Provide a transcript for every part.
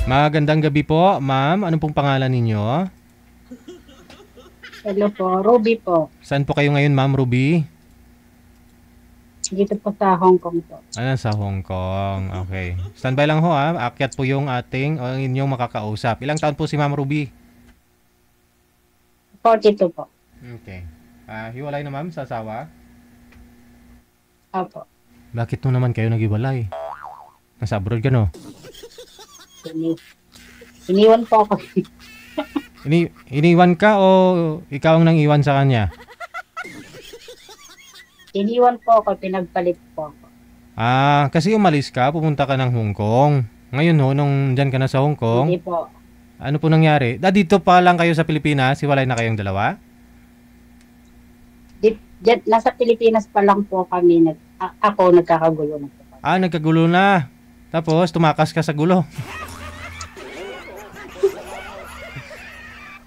Magandang gabi po, ma'am. Ano pong pangalan ninyo? Hello po, Ruby po. Saan po kayo ngayon, ma'am Ruby? Dito po sa Hong Kong po. Ah, sa Hong Kong. Okay. Standby lang ho, ha. Akyat po yung ating o inyong makakausap. Ilang taon po si ma'am Ruby? 42 po. Okay. Hiwalay na, ma'am, sa asawa? Opo. Bakit mo naman kayo naghiwalay? Nasa abroad ka, no? Iniwan po ako. Iniwan ka o ikaw ang nang iwan sa kanya? Iniwan po ako, pinagpalit po ako. Kasi umalis ka, pumunta ka ng Hong Kong. Ngayon ho, nung dyan ka na sa Hong Kong, Hindi po. ano po nangyari? Dito pa lang kayo sa Pilipinas, hiwalay na kayong dalawa? Nasa Pilipinas pa lang po kami. Ako nagkakagulo na po. Nagkagulo na. Tapos, tumakas ka sa gulo.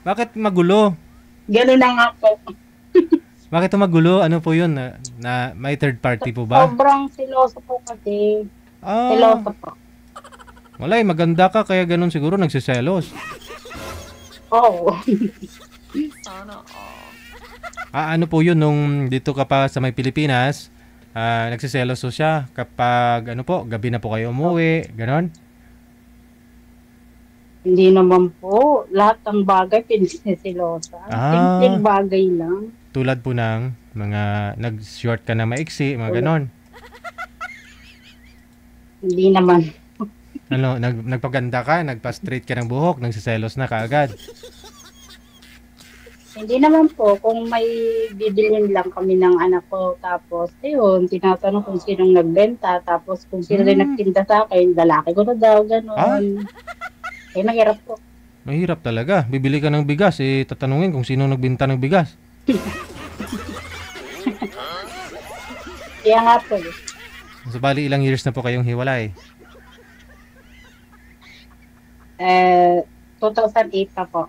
Bakit magulo? Gano'n na nga po. Bakit magulo? Ano po yun? Na may third party po ba? Sobrang siloso po kasi. Ah, Siloso po. walay, maganda ka kaya ganun siguro nagsiselos. Oo. Ano po yun nung dito ka pa sa may Pilipinas, nagsiselos po siya kapag ano po, gabi na po kayo umuwi, ganon? Hindi naman po. Lahat ng bagay pinisilosa. Simpleng bagay lang. Tulad po ng mga nag-short ka na maiksi, mga ganon. Hindi naman. Ano, nagpaganda ka, nagpa-straight ka ng buhok, nagsiselos na kaagad. Hindi naman po, kung may bibilin lang kami ng anak ko, tapos, ayun, tinatanong kung sinong nagbenta, tapos kung sino rin nagtinda sa akin, lalaki ko na daw, gano'n. Mahirap po. Mahirap talaga. Bibili ka ng bigas, tatanungin kung sino nagbenta ng bigas. Kaya nga po. So, bali, ilang years na po kayong hiwalay? 2008 pa po.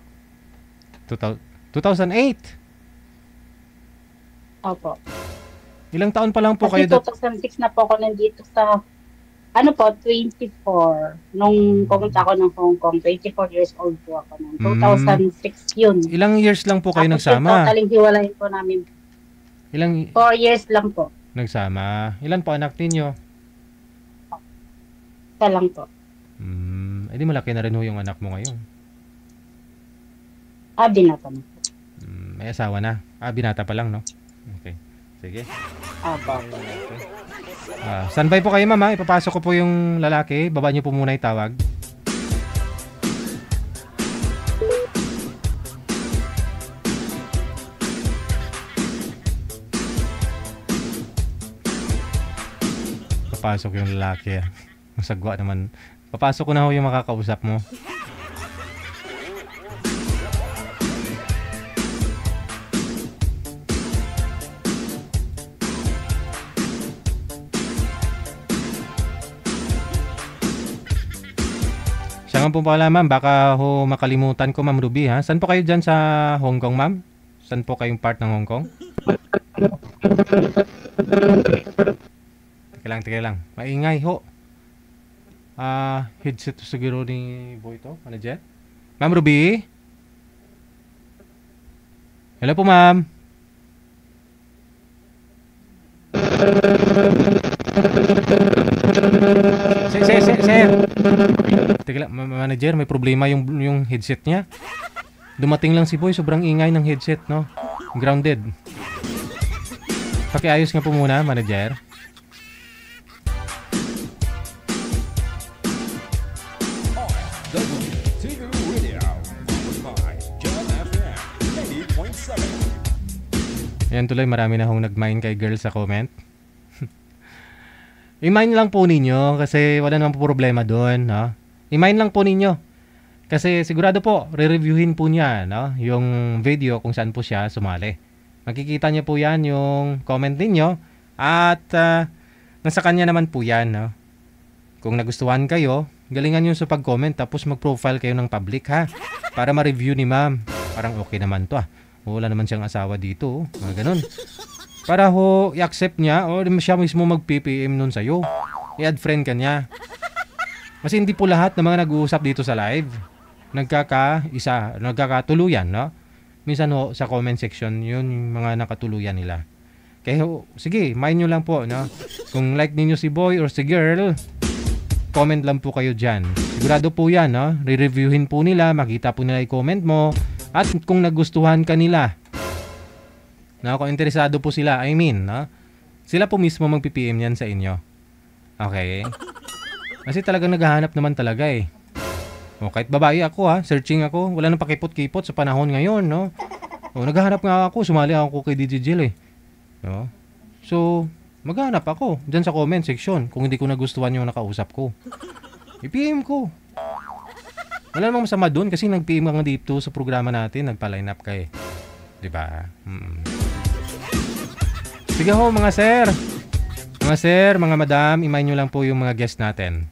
2008? Opo. Ilang taon pa lang po Kasi kayo? 2006 na po ako nandito sa, 24. Nung pumunta ako ng Hong Kong, 24 years old po ako nun. 2006 yun. Ilang years lang po kayo Tapos nagsama? totaling hiwalayin po namin. 4 years lang po. Nagsama? Ilan po anak ninyo? Isa lang po. Di malaki na rin ho yung anak mo ngayon. Binata na po. May asawa na? Binata pa lang, no? Okay. Sige. Standby po kayo, mama. Ipapasok ko po yung lalaki. Baba niyo po muna yung tawag. Papasok yung lalaki. Masagwa naman. Papasok ko na ho yung makakausap mo. Siya nga po pala, ma'am. Baka ho makalimutan ko, ma'am Ruby, ha? Saan po kayo dyan sa Hong Kong, ma'am? Saan po kayong part ng Hong Kong? Teka lang. Maingay ho. Headset to siguro ni boy to, manager. Ma'am Ruby? Hello po, ma'am. Sir. Teka lang, manager, may problema yung headset niya. Dumating lang si boy, sobrang ingay ng headset, no? Grounded. Pakiayos nga po muna, manager. Ayan tuloy, marami na hong nag-mine kay girl sa comment. I-mine lang po ninyo kasi wala namang problema doon, no? I-mine lang po ninyo. Kasi sigurado po, re-reviewin po niya, no? Yung video kung saan po siya sumali. Makikita niyo po yan, yung comment ninyo. At nasa kanya naman po yan, no? Kung nagustuhan kayo, galingan nyo sa pag-comment tapos mag-profile kayo ng public, ha? Para ma-review ni ma'am. Parang okay naman to, wala naman siyang asawa dito, mga ganun. Para ho, i-accept niya o siya mismo mag-PPM nun sa'yo. I-add friend ka niya. Kasi hindi po lahat ng mga nag-uusap dito sa live nagkakatuluyan, no? Minsan ho, sa comment section, yun yung mga nakatuluyan nila. Kaya sige, mind nyo lang po, no? Kung like ninyo si boy or si girl, comment lang po kayo dyan. Sigurado po yan, no? Re-reviewin po nila, makita po nila yung comment mo. At kung nagustuhan ka nila, no? Kung interesado po sila, no? Sila po mismo mag-PPM yan sa inyo. Okay? Kasi talagang naghahanap naman talaga eh. O, kahit babae ako searching ako, wala nang pakipot-kipot sa panahon ngayon, no? O, naghahanap nga ako, sumali ako kay DJ Jill eh. No? So, maghahanap ako dyan sa comment section kung hindi ko nagustuhan yung nakausap ko. I-PM ko. Wala namang masama dun kasi nag-PM ka nga dito sa programa natin, nagpa-line up ka eh. Diba? Sige ho mga sir. Mga sir, mga madam, i-mind nyo lang po yung mga guest natin.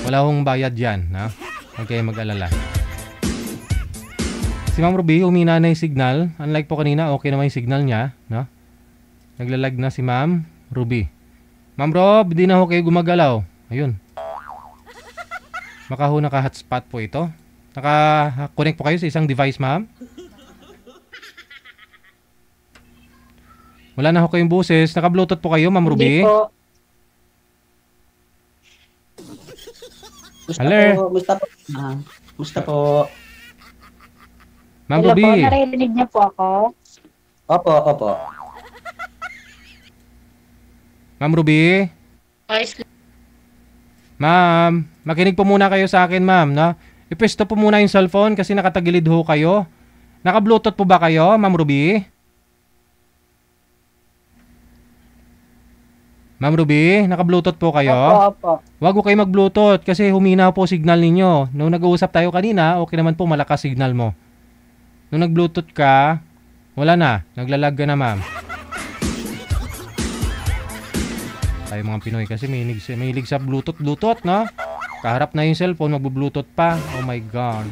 Wala hong bayad yan, ha? Huwag kayo mag-alala. Si Ma'am Ruby, humina na yung signal. Unlike po kanina, okay naman yung signal niya, no? Naglalag na si Ma'am Ruby. Ma'am Rob, di na ho kayo gumagalaw. Ayun. Baka ho naka-hotspot po ito. Naka-connect po kayo sa isang device, ma'am? Wala na ho kayong boses. Naka-bluetooth po kayo, Ma'am Ruby? Hindi po. Musta po? Musta po? Ma'am Hello Ruby. po, naririnig niyo po ako? Opo. Ma'am Ruby? Ma'am, makinig po muna kayo sa akin, ma'am, no? Ipesto po muna yung cellphone kasi nakatagilid ho kayo. Naka-bluetooth po ba kayo, Ma'am Ruby? Ma'am Ruby, naka-bluetooth po kayo? Opo. Huwag ko kayo mag-bluetooth kasi humina po signal ninyo. Nung nag-uusap tayo kanina, okay naman po, malakas signal mo. Nung nag-bluetooth ka, wala na. Naglalag ka na, ma'am. Tayo mga Pinoy kasi may hilig sa bluetooth, no? Kaharap na yung cellphone, mag-bluetooth pa. Oh my God.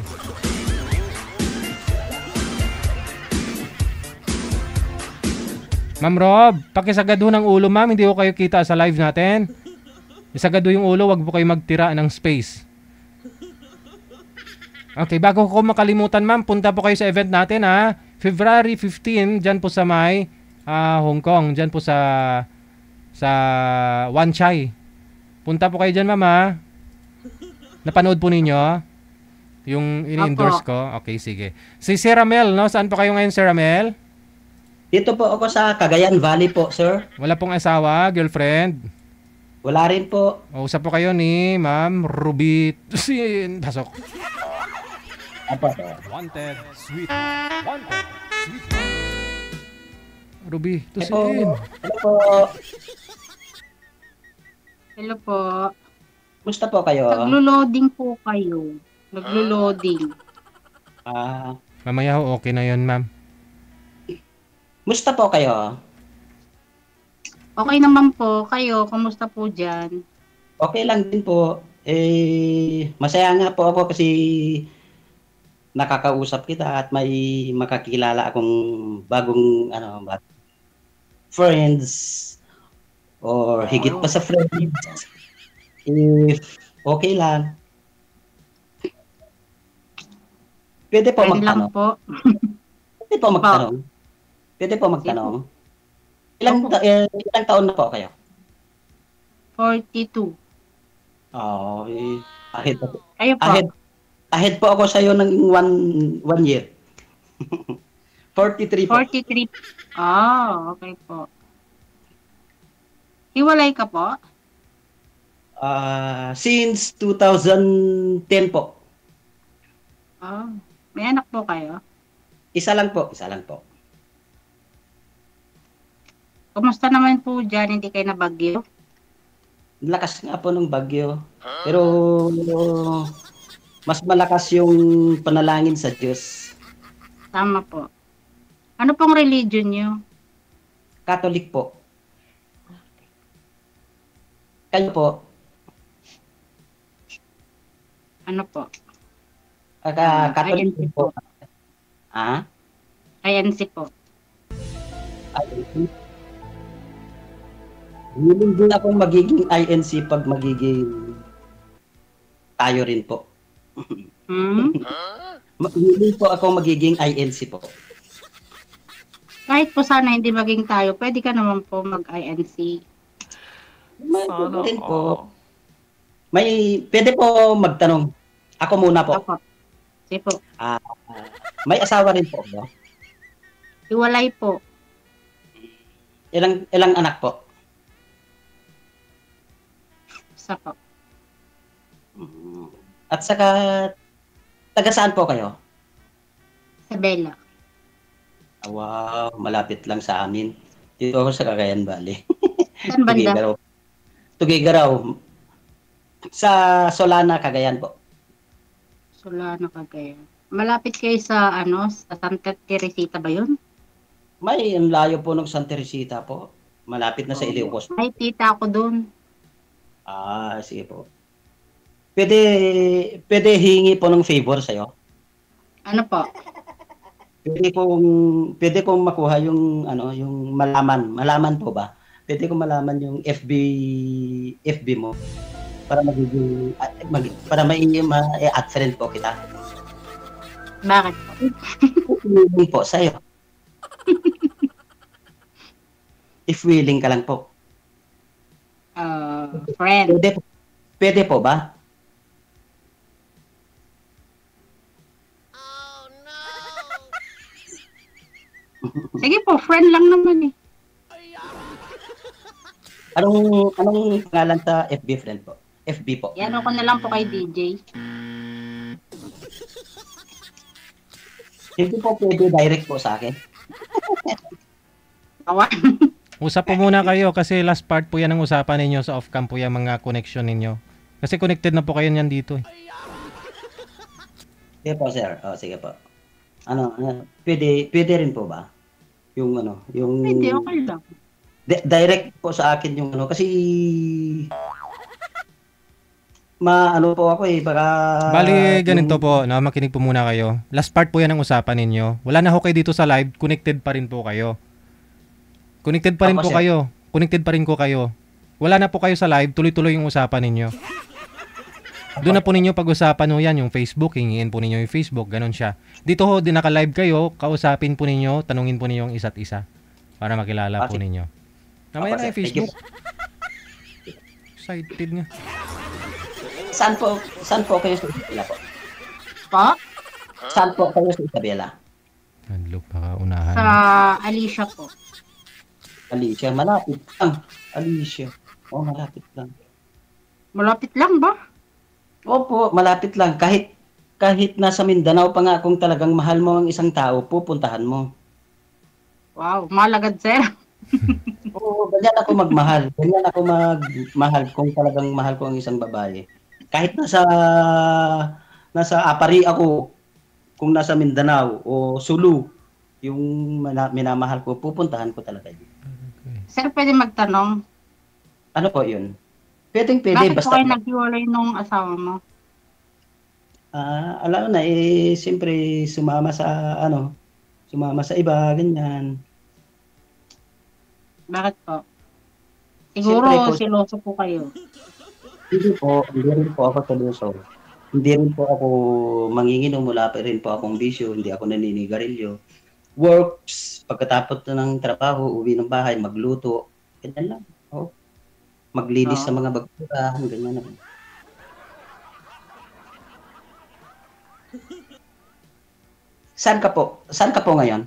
Ma'am Rob, pakisagado ng ulo, ma'am. Hindi ko kayo kita sa live natin. Isagado yung ulo, wag po kayo magtira ng space. Okay, bago ko makalimutan, ma'am, punta po kayo sa event natin, ha? February 15, dyan po sa may Hong Kong. Dyan po sa Wan Chai. Punta po kayo dyan, ma'am, ha? Napanood po ninyo yung ini-endorse ko? Okay, sige. Si Sir Ramel, no? Saan po kayo ngayon, Sir Ramel? Dito po ako sa Cagayan Valley po, sir. Wala pong asawa, girlfriend? Wala rin po. Usap po kayo ni Ma'am Ruby Tusin. Pasok. Wanted, sweet. Wanted, sweet. Ruby Tusin. Hello po. Hello po. Musta po kayo? Naglo-loading po kayo. Naglo-loading. Mamaya ho, okay na yon, ma'am. Musta po kayo? Okay naman po. Kayo, kamusta po dyan? Okay lang din po. Masaya nga po ako kasi nakakausap kita at may makakilala akong bagong friends or higit pa sa friends. Okay lang. Pwede po magtanong. Po. Pwede po magtanong. Pwede po magtanong. Ilang taon na po kayo? 42. Ahead po. Kayo po? Ahead po ako sa iyo ng one year. 43 po. 43. Okay po. Hiwalay ka po? Since 2010 po. May anak po kayo? Isa lang po. Kumusta naman po dyan? Hindi kayo nabagyo? Lakas nga po ng bagyo. Pero mas malakas yung panalangin sa Diyos. Tama po. Ano pong religion nyo? Catholic po. Kayo po? Ano po? Catholic INC po. po. INC po. Willing din akong magiging INC pag magiging tayo rin po. Hmm? Willing po ako magiging INC po. Kahit po sana hindi maging tayo, pwede ka naman po mag-INC. Pwede rin po. Pwede po magtanong. Ako muna po. Opo. Sige po. May asawa rin po ba? Iwalay po. Ilang anak po? Isa po. At saka, taga saan po kayo? Isabela. Wow, malapit lang sa amin. Dito ako sa Cagayan Valley. Saan banda? Tugigaraw. Sa Solana, Cagayan po. Solano, Cagayan. Malapit kayo sa sa Santa Teresita ba yun? May ang layo po ng Santa Teresita po. Malapit na sa Ilocos. Ay, tita ako doon. Sige po. Pwede hingi po ng favor sa'yo. Ano po? Pwede kong makuha yung yung malaman po ba? Pwede kong malaman yung FB mo para para ma-add friend po kita. Bakit po? Willing po sa'yo. If willing ka lang po. Friend. Pwede po ba? Sige po, friend lang naman eh. Anong pangalan sa FB friend po? FB po. Yan ako na lang po kay DJ. Hindi po pwede direct po sa akin. Awa. Usap po muna kayo kasi last part po yan ang usapan ninyo sa off-cam po yung mga connection ninyo. Kasi connected na po kayo niyan dito eh. Sige po, sir. Sige po. Pwede rin po ba? Yung Pwede, okay lang. Direct po sa akin yung kasi po ako eh, baka Bali, ganito po, makinig po muna kayo. Last part po yan ang usapan ninyo. Wala na ho kayo dito sa live, connected pa rin po kayo. Connected pa rin po kayo. Connected pa rin ko kayo. Wala na po kayo sa live, tuloy-tuloy yung usapan ninyo. Doon na po ninyo pag-usapan ho yan, yung Facebook, hingin po ninyo yung Facebook, ganun siya. Dito ho, din naka-live kayo, kausapin po ninyo, tanungin po ninyo yung isa't isa para makilala po ninyo. Namaya na yung Facebook. Excited nga. Saan po kayo sa Isabela po? Po? Saan po kayo sa Isabela? Handlo pa unahan. Sa Alicia po. Alicia, malapit lang. Alicia. Malapit lang. Malapit lang ba? Opo, malapit lang. Kahit nasa Mindanao pa nga kung talagang mahal mo ang isang tao, pupuntahan mo. Wow, malagad sir. Oo, ganyan ako magmahal. Ganyan ako magmahal kung talagang mahal ko ang isang babae. Kahit nasa Apari ako, kung nasa Mindanao o Sulu, yung minamahal ko, pupuntahan ko talaga yun. Sir, pwede magtanong? Ano po yun? Pwede, Bakit basta. po kayo naghiwalay nung asawa mo? Alam na, siyempre sumama sa iba, ganyan. Bakit po? Siguro siloso po kayo. Hindi rin po ako seryoso. Hindi rin po ako manginginom, wala pa rin po akong bisyo, hindi ako naninigarilyo. Works, pagkatapos ng trabaho, uwi ng bahay, magluto, ganyan lang. Maglinis sa mga basura, ganyan lang. Saan ka po ngayon?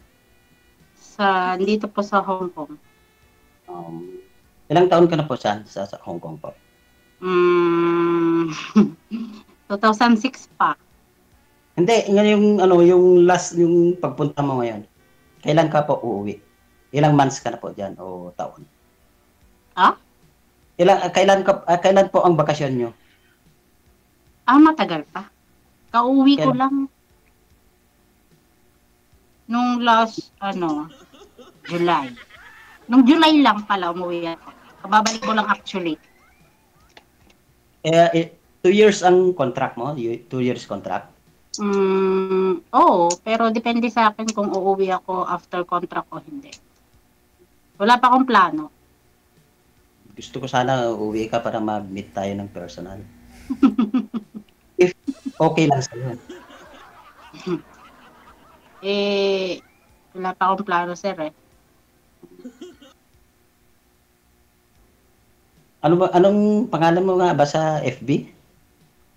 Dito po sa Hong Kong. Ilang taon ka na po sa Hong Kong po? 2006 pa. Hindi, yung last, yung pagpunta mo ngayon. Kailan ka po uuwi? Ilang months ka na po diyan o taon? Kailan po ang bakasyon nyo? Matagal pa. Kauwi ko lang. Nung last, July. Nung July lang pala umuwi ako. Kababalik ko lang actually. 2 years ang contract mo? 2 years contract? Oo, pero depende sa akin kung uuwi ako after contract o hindi. Wala pa akong plano. Gusto ko sana uuwi ka para mag-meet tayo ng personal. If okay lang sa'yo. Wala pa akong plano, sir, eh. Anong pangalan mo nga ba sa FB?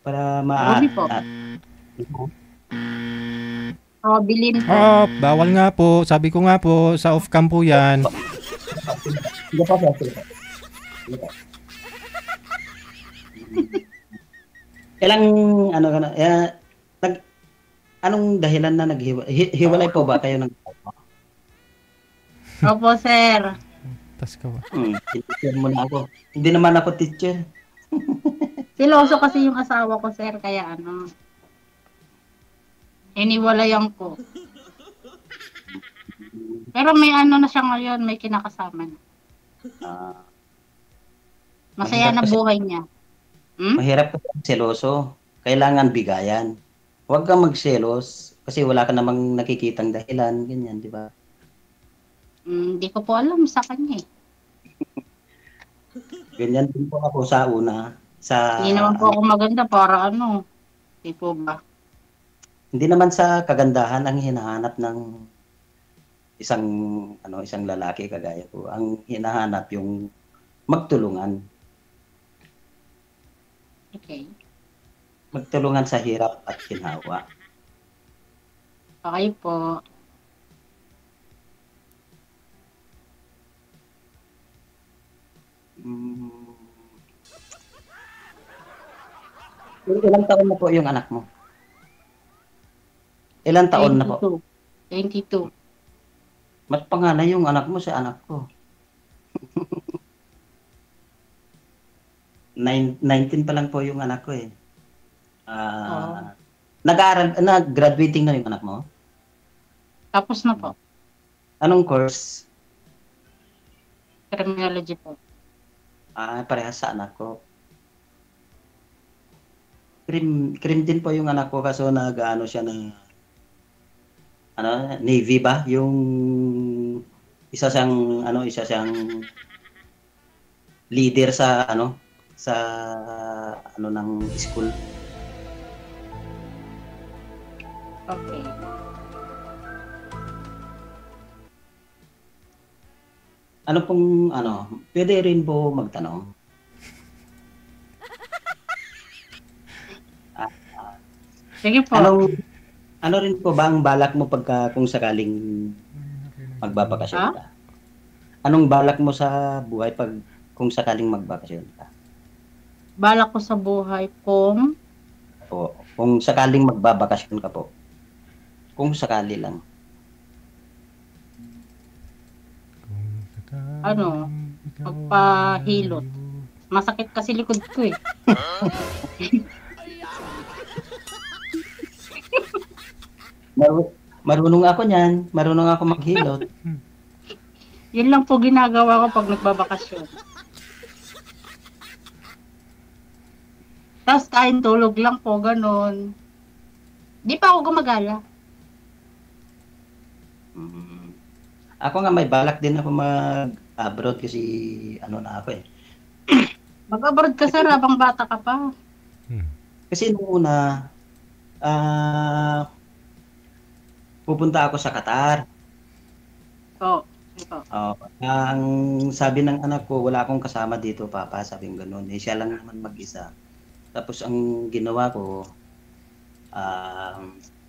Para Ruby po. Bilin po. Bawal nga po. Sabi ko nga po, sa off-cam po yan. Sige po, sige po. Kailang, anong dahilan na hiwalay po ba kayo ng Opo, sir. Tas ka ba? Teacher mo na ako. Hindi naman ako teacher. Siloso kasi yung asawa ko, sir, kaya iniwalayan ko. Pero may na siya ngayon, may kinakasama na. Masaya na buhay niya. Mahirap kasi seloso. Kailangan bigayan. Huwag kang magselos kasi wala ka namang nakikitang dahilan, ganyan, di ba? Hindi ko po alam sa kanya, eh. Ganyan din po ako sa una. Hindi naman po ako maganda para Hindi po ba? Hindi naman sa kagandahan ang hinahanap ng isang lalaki kagaya ko. Ang hinahanap yung magtulungan. Okay. Magtulungan sa hirap at ginhawa. Okay po. Ilang taon na po yung anak mo? Ilang taon na po? 22. Mas panganay yung anak mo sa anak ko. 19 pa lang po yung anak ko eh. Nag-graduating na yung anak mo? Tapos na po. Anong course? Criminology po. Parehas sa anak ko. Krim din po yung anak ko kaso nag-ano siya ng Navy ba? Yung isa siyang leader sa ng school. Okay. Pwede rin po magtanong? Sige po. Ano rin po ba ang balak mo kung sakaling magbabakasyon ka? Anong balak mo sa buhay kung sakaling magbakasyon ka? Balak ko sa buhay kung sakaling magbabakasyon ka po. Kung sakali lang. Magpahilot. Masakit kasi likod ko eh. Marunong ako niyan. Marunong ako maghilot. Yun lang po ginagawa ko pag nagbabakasyon. Tapos kain tulog lang po, ganun. Di pa ako gumagala. Ako nga may balak din ako mag-abroad kasi na ako eh. Mag-abroad ka sir habang bata ka pa. Kasi noong una, pupunta ako sa Qatar. Ang sabi ng anak ko, wala akong kasama dito, Papa. Sabi ng gano'n. Siya lang naman mag-isa. Tapos ang ginawa ko,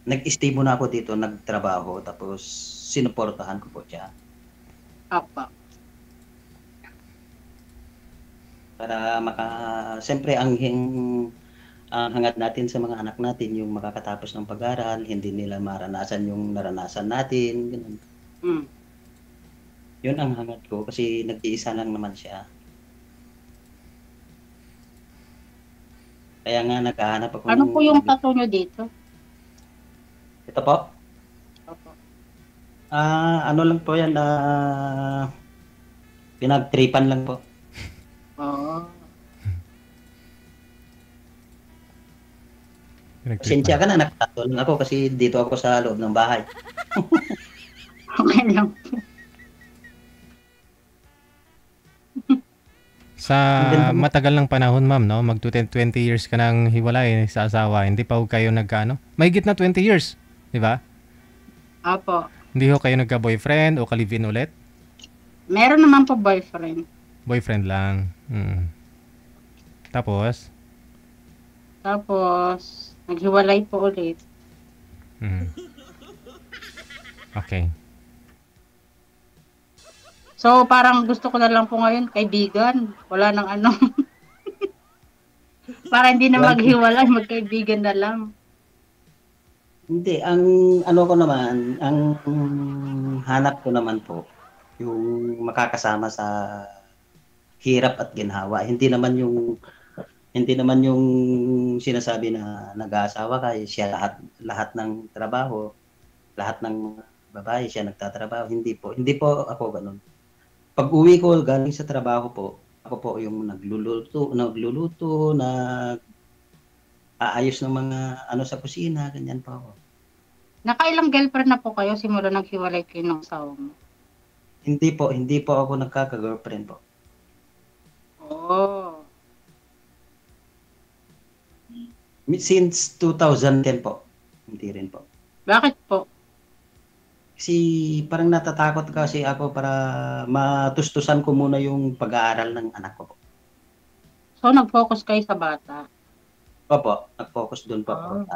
nag-stay muna ako dito, nagtrabaho. Tapos sinuportahan ko po siya. Apa. Para siyempre ang hangat natin sa mga anak natin, yung makakatapos ng pag-aral, hindi nila maranasan yung naranasan natin. Ganun. Yun ang hangat ko kasi nag-iisa lang naman siya. Kaya nga naghahanap ako. Ano po yung tattoo nyo dito? Ito po? Opo. Ano lang po yan, pinagtripan lang po. Pasensya ka na, nakatato lang ako kasi dito ako sa loob ng bahay. Okay lang. Sa matagal ng panahon, ma'am, no? Mag 20 years ka nang hiwalay sa asawa. Hindi pa ho kayo nagkaano? Mahigit na 20 years, di ba? Apo. Hindi ho kayo nagka-boyfriend o ka-live-in ulit? Meron naman po boyfriend. Boyfriend lang. Tapos? Tapos, naghiwalay po ulit. Okay. So, parang gusto ko na lang po ngayon, kaibigan. Wala nang ano. Para hindi na maghiwalay, magkaibigan na lang. Hindi, ang ano ko naman, ang hanap ko naman po, yung makakasama sa hirap at ginhawa. Hindi naman yung sinasabi na nag-aasawa ka, siya lahat ng trabaho, lahat ng babae siya nagtatrabaho. Hindi po ako ganun. Pag uwi ko galing sa trabaho po, ako po yung nagluluto, aayos ng mga ano sa kusina, ganyan po ako. Nakailang girlfriend na po kayo simula naghiwalay kayo ng asawa mo? Hindi po ako nagkaka-girlfriend po. Oh. Since 2010 po. Hindi rin po. Bakit po? Kasi parang natatakot kasi ako para matustusan ko muna yung pag-aaral ng anak ko po. So, nag-focus kayo sa bata? Opo, nag-focus doon po ako.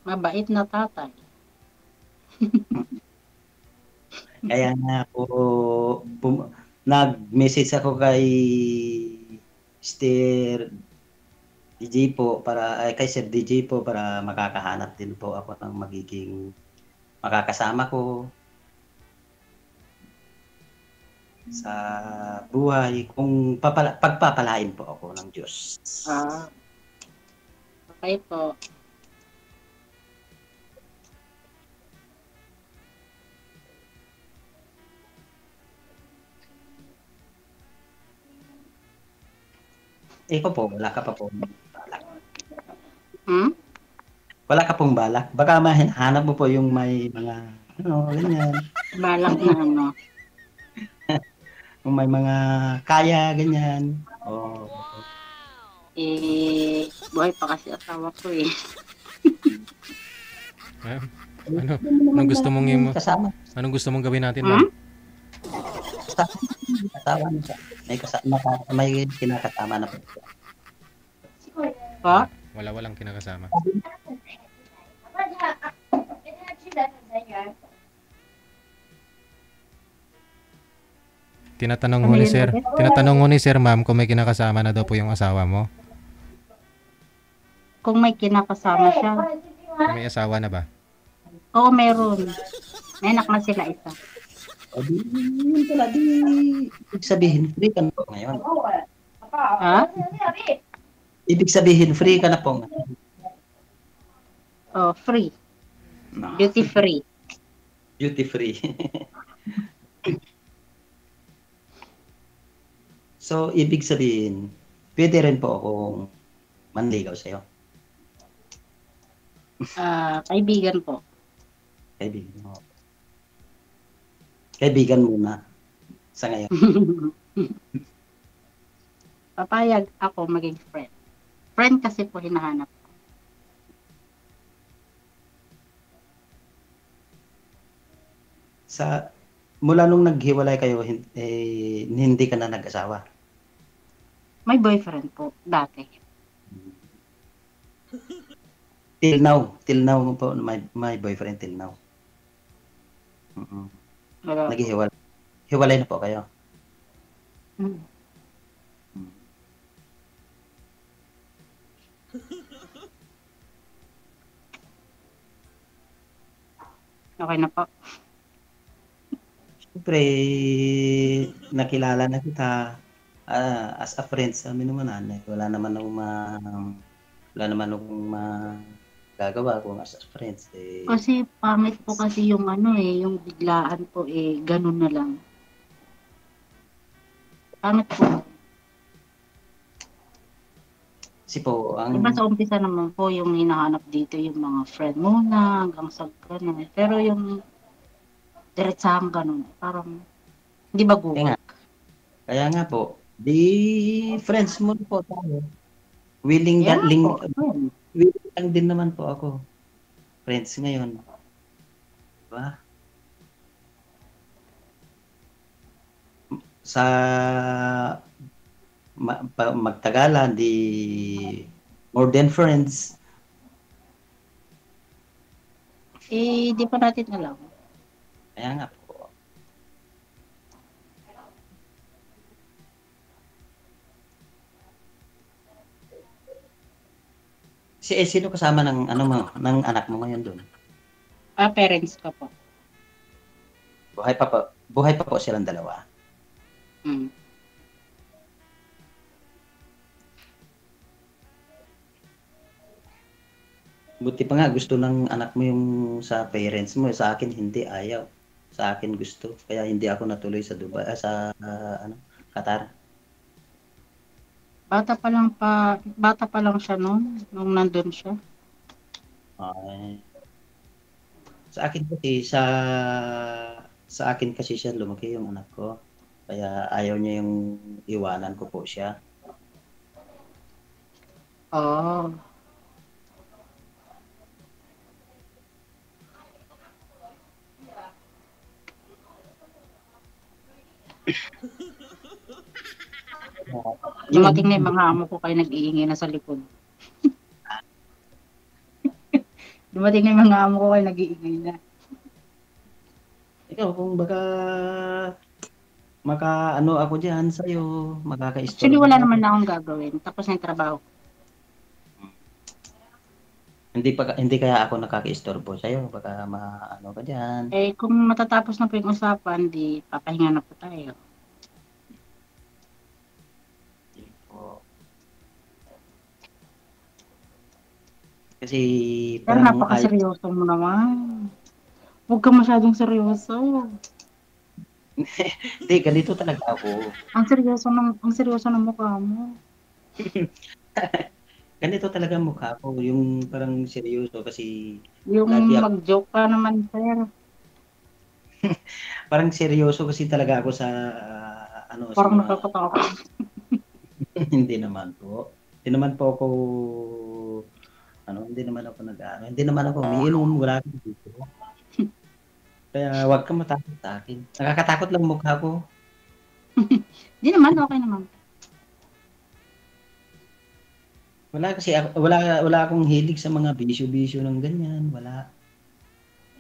Mabait na tatay. Kaya nga po, nag-message ako kay DJ po kay Sir DJ po para makakahanap din po ako ng magiging makakasama ko sa buhay kung pagpapalain po ako ng Diyos. Okay po. Ikaw po, wala ka pa po balak. Wala ka pong balak? Baka mahanap mo po yung may mga ganyan. Balak na ano? Kung may mga kaya, ganyan. Buhay pa kasi asawa ko eh. Anong gusto mong kasama? Anong gusto mong gawin natin, ma'am? Kasama na siya. May kinakasama na po. Pa? Walang kinakasama. Tinatanong ho ni sir, ma'am, kung may kinakasama na daw po yung asawa mo. Kung may kinakasama siya. Kung may asawa na ba? Oo, meron. May anak na sila isa. Yun pala, ibig sabihin, free ka na po ngayon. Ha? Ibig sabihin, free ka na po ngayon. Oh, free. Duty free. Duty free. So, ibig sabihin, pwede rin po akong manligaw sa'yo. Kaibigan po. Kaibigan mo. Kaibigan muna sa ngayon. Papayag ako maging friend. Friend kasi po hinahanap ko. Mula nung naghiwalay kayo, hindi ka na nag-asawa? May boyfriend po, dati. Till now po, may boyfriend till now. Naghihiwalay. Hiwalay na po kayo? Okay na po. Siyempre, nakilala na kita as a friend sa amin naman. Wala naman akong magagawa kung as a friends. Kasi pangit po kasi yung yung biglaan po ganun na lang. Pangit po. Kasi po, diba sa umpisa naman po yung hinahanap dito yung mga friend muna hanggang sa ganun. Pero yung diretsahang ganun, parang hindi ba Kaya nga po, Di friends mo po tayo. Willing, Yeah po. willing lang din naman po ako. Friends ngayon. Diba? Sa magtagalan, di more than friends. Eh, di pa natin alam. Kaya nga po. Sino kasama ng ano mo, ng anak mo ngayon doon? Parents ko po. Buhay pa po silang dalawa. Mm. Buti pa nga gusto ng anak mo yung sa parents mo, sa akin hindi, ayaw. Sa akin gusto, kaya hindi ako natuloy sa Dubai, ano, Qatar. Bata pa lang siya nung nandun siya. Ay. Sa akin kasi siya lumaki yung anak ko. Kaya ayaw niya yung iwanan ko po siya. Oh. Dumating na yung mga amo ko kayo nag-iingay na sa likod. Dumating na yung mga amo ko kayo nag-iingay na. Ikaw, kung baka ano ako diyan sa iyo, makaka-istorbo. Actually, wala naman na akong gagawin. Tapos na yung trabaho. Hindi kaya ako nakaka-istorbo sa iyo, baka ano ka diyan. Eh, kung matatapos na po yung usapan, di papahinga na po tayo. Kasi pero napaka-seryoso mo naman. Huwag ka masyadong seryoso. Hindi, ganito talaga ako. Ang seryoso ng mukha mo. Ganito talaga ang mukha ko, yung parang seryoso kasi yung mag-joke ka naman, sir. Parang seryoso kasi talaga ako sa ano. Parang nakakatakot. Hindi naman po. Hindi naman po ako hindi naman ako umiinom, wala akong dito. Kaya wag kang matakot sa akin. Nakakatakot lang mukha ko. Hindi naman, okay naman. Wala akong hilig sa mga bisyo-bisyo ng ganyan, wala.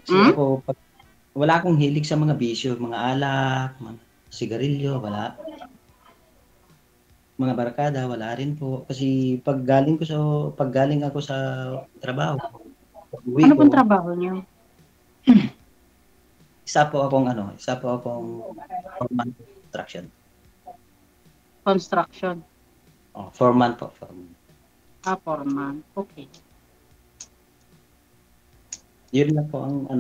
Kasi wala akong hilig sa mga bisyo, mga alak, mga sigarilyo, wala. Mga barkada, wala rin po. Kasi pag galing ako sa trabaho, ano pong trabaho niyo? Isa po akong foreman construction. Construction? Foreman po. Foreman. Okay. Yun lang po ang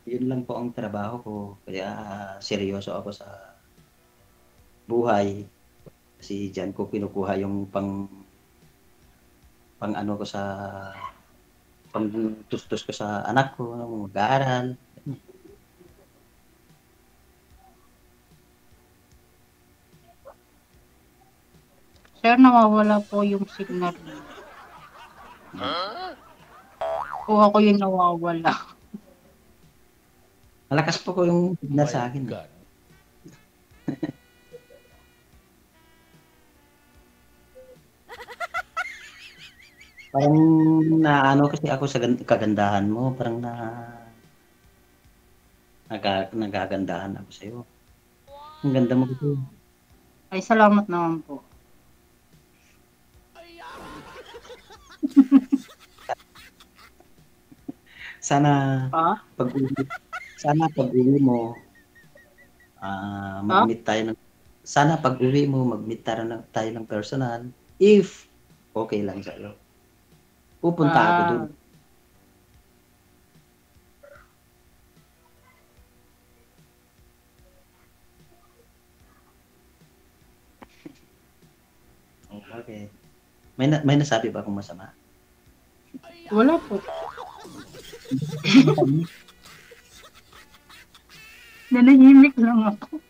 yun lang po ang trabaho ko. Kaya seryoso ako sa buhay. Kasi diyan ko kinukuha yung pang ano ko sa pangtustos ko sa anak ko, mag-aaral. Sir, nawawala po yung signal. O ako yung nawawala. Malakas po ko yung signal sa akin. Parang naano kasi ako sa kagandahan mo, parang nagagandahan ako sa iyo. Ang ganda mo kasi. Ay, salamat naman po. Sana pag-uwi mo mag-meet tayo tayo ng personal if okay lang sa iyo. Pupunta ako doon. Okay. May nasabi ba akong masama? Wala po. Nanahimik lang ako.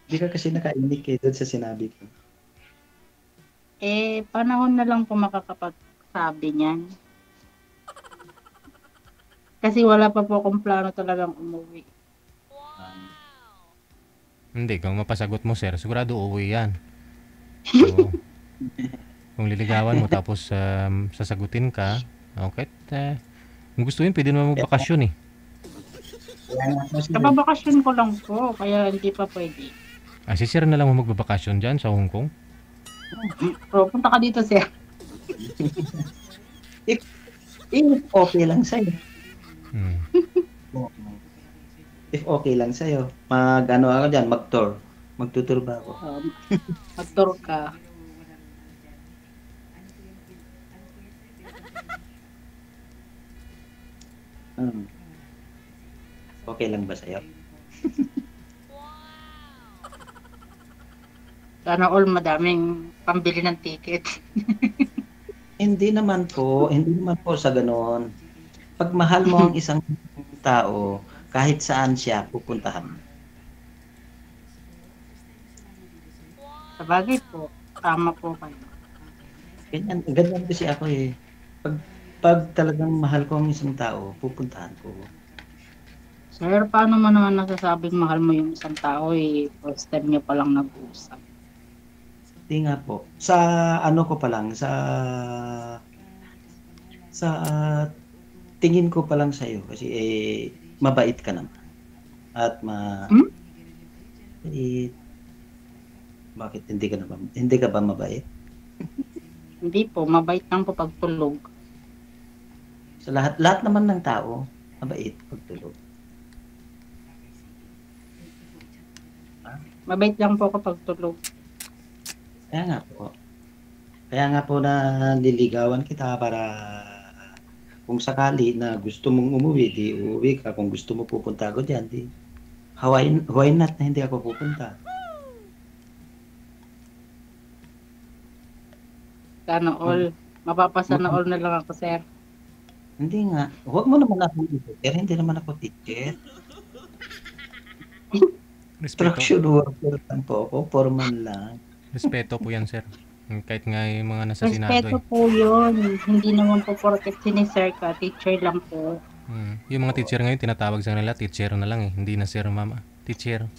Di ka kasi nakainig doon sa sinabi ko. Panahon na lang po makakapagsabi niyan. Kasi wala pa po akong plano talagang umuwi. Hindi, kung mapasagot mo, sir, sigurado uuwi yan. So, kung liligawan mo tapos sasagutin ka, okay, kung gusto yun, pwede naman magbakasyon eh. Kababakasyon ko lang po, kaya hindi pa pwede. Si sir na lang mo magbabakasyon dyan sa Hong Kong? Bro, punta ka dito, sir. If okay lang sa'yo. If okay lang sa'yo, mag-ano ako dyan, mag-tour. Magtutur ba ako? Mag-tour ka. Okay lang ba sa'yo? Sana all madaming pambili ng ticket. Hindi naman po sa ganoon. Pag mahal mo ang isang tao, kahit saan siya pupuntahan. Sabagay po, tama po kayo. Ganyan kasi ako eh. Pag talagang mahal ko ang isang tao, pupuntahan ko. Sir, paano mo naman nasasabing mahal mo yung isang tao first time niyo palang nag-uusap? Hindi nga po. Sa ano ko pa lang, sa tingin ko pa lang sa'yo kasi mabait ka naman. At bakit hindi ka ba mabait? Hindi po, mabait lang po pagtulog. Sa lahat naman ng tao, mabait pagtulog. Mabait lang po kapag tulog. Kaya nga po na nililigawan kita para kung sakali na gusto mong umuwi, di uuwi ka. Kung gusto mo pupunta ako dyan, di why not na hindi ako pupunta? Sana all. Mapapasana all na lang ako, sir. Hindi nga. Huwag mo naman ako teacher. Hindi naman ako teacher. Construction worker lang po ako. Foreman lang. Respeto po yan, sir. Kahit nga yung mga nasa Senado Respeto po yun. Hindi naman po porket sinisir ka, teacher lang po. Yung mga teacher ngayon, tinatawag sa kanila, teacher na lang eh. Hindi na sir, mama. Teacher.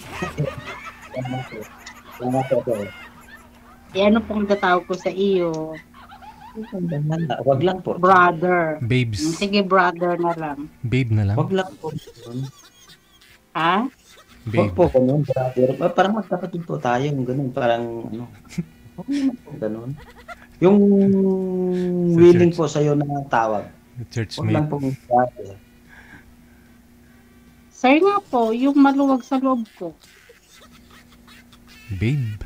Ano pong tatawag ko sa iyo? Wag lang po. Brother. Babes. Sige, brother na lang. Babe na lang? Wag lang po. Ha? Wag po ganun, brother. Parang magkapatid po tayo. Ganun, parang ano. Wag naman po ganun. Yung willing po sa'yo na tawag. Church Wag mate. lang po brother. Sir nga po, yung maluwag sa loob ko. Babe.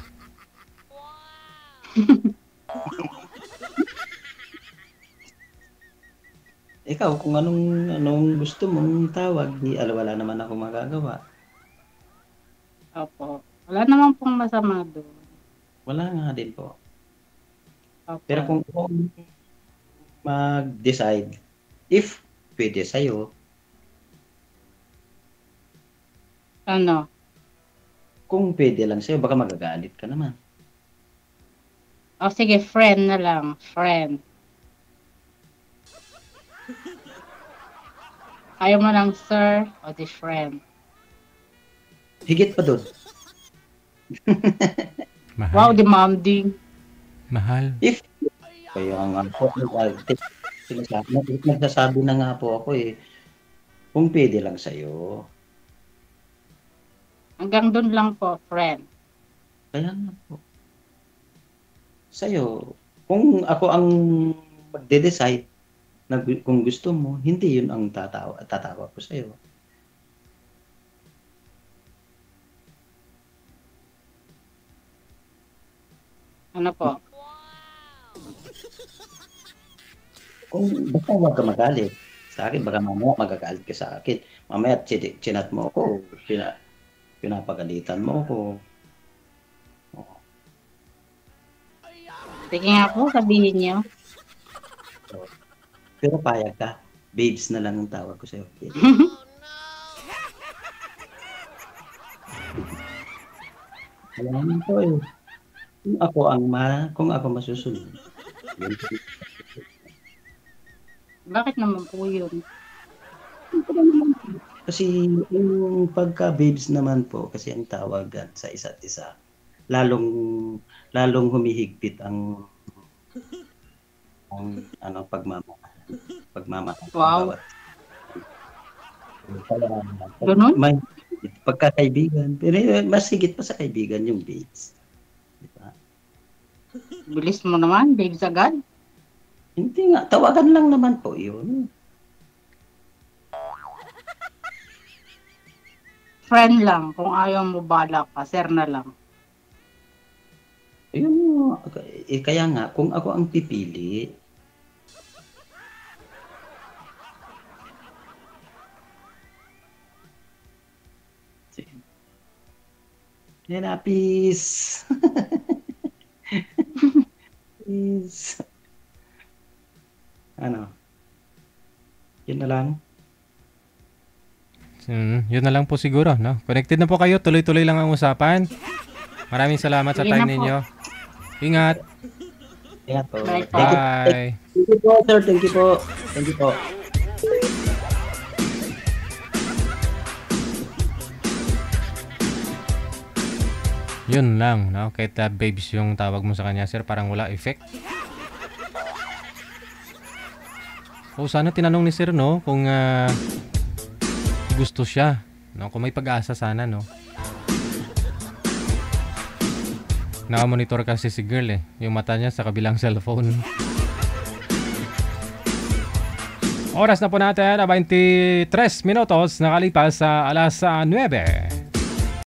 Ikaw, kung anong gusto mong tawag, di wala naman ako magagawa. Opo. Wala naman pong masama doon. Wala nga din po. Opo. Pero kung mag-decide, if pwede sa'yo, Ano? kung pwede lang sa'yo, baka magagalit ka naman. O sige, friend na lang. Friend. Ayaw mo lang, sir, o di friend. Higit pa doon. Mahal. Wow, demanding. Mahal. If, kaya nga po, nagsasabi na nga po ako eh, kung pwede lang sa'yo. Hanggang doon lang po, friend. Kaya nga po. Sa'yo, kung ako ang magde-decide na kung gusto mo, hindi yun ang tatawa ko sa'yo. Ano po? Kung basta huwag ka magalit sa akin, baka mamaya magagalit ka sa akin. Mamaya chinat mo ako, pinapagalitan mo ako. Sige nga po, sabihin niyo. Pero payag ka, babes na lang ang tawag ko sa'yo. Kaya naman po eh. Kung ako masusunod. Yun po. Bakit naman po yun? Kasi yung pagka-babes naman po, kasi ang tawagan sa isa't isa, lalong humihigpit ang pagmamahal ng Wow. bawat. Kaya Ganun? may pagkakaibigan, pero mas higit pa sa kaibigan yung babes. Di ba? Bilis mo naman, babes agad. Hindi nga, tawagan lang naman po yun. Friend lang. Kung ayaw mo balak ka, sir na lang. Ayun, kaya nga, kung ako ang pipili, yan na, peace. Peace. Ano? Yun na lang. Yun na lang po siguro, no? Connected na po kayo, tuloy-tuloy lang ang usapan. Maraming salamat sa Sige time na po. ninyo. Ingat. Ingat po. Bye po. Bye. Thank you po, sir. Thank you po. Thank you po. Yun lang, no? Kahit babes yung tawag mo sa kanya, sir, parang wala effect. O sana tinanong ni sir, no? Kung gusto siya, no? Kung may pag-asa sana, no? Naka-monitor kasi si girl, eh. Yung mata niya sa kabilang cellphone. Oras na po natin, 23 minutos nakalipas sa alas 9.